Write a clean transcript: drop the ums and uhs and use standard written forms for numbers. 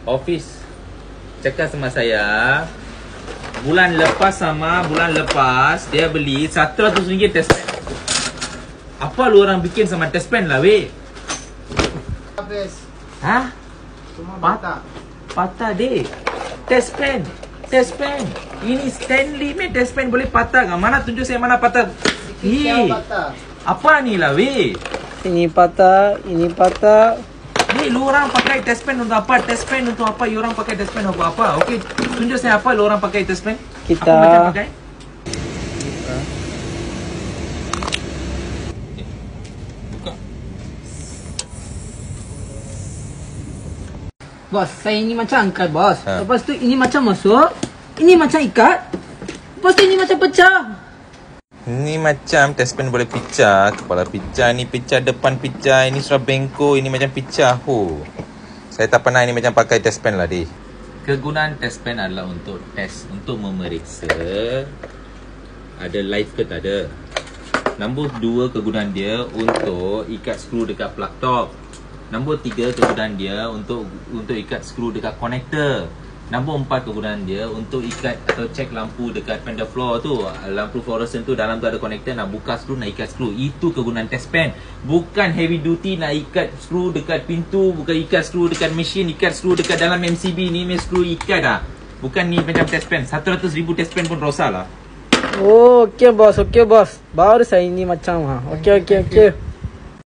office cakap sama saya, bulan lepas sama bulan lepas dia beli RM100 test pen. Apa lu orang bikin sama test pen lah weh? Habis. Hah? Semua patah. Patah deh. Test pen. Test pen. Ini Stanley meh test pen boleh patah kan? Mana tunjuk saya mana patah? Yang patah. Apa ni lah weh? Ini patah, ini patah. Ni lu orang pakai test pen untuk apa? Test pen untuk apa? You orang pakai test pen untuk apa? Okey, tunjuk saya apa lu orang pakai test pen? Kita apa macam pakai? Buka. Bos, saya ini macam angkat bos. Ha. Lepas tu ini macam masuk. Ini macam ikat. Lepas tu ini macam pecah. Ni macam test pen boleh pecah. Kepala pecah, ni pecah, depan pecah. Ini sudah bengkok, ini macam pecah. Saya tak pernah ini macam pakai test pen lah deh. Kegunaan test pen adalah untuk test, untuk memeriksa ada live ke tak ada. Nombor 2 kegunaan dia untuk ikat skru dekat plug top. Nombor 3 kegunaan dia untuk ikat skru dekat connector. Nombor 4 kegunaan dia untuk ikat atau cek lampu dekat fender floor tu. Lampu fluorescent tu dalam tu ada connector, nak buka skru, nak ikat skru. Itu kegunaan test pen. Bukan heavy duty nak ikat skru dekat pintu, bukan ikat skru dekat mesin, ikat skru dekat dalam MCB ni, skru ikat dah. Bukan ni macam test pen. 100,000 test pen pun rosak lah. Oh, okey bos, okey bos. Baru saya ini macam ha. Okey okey okey.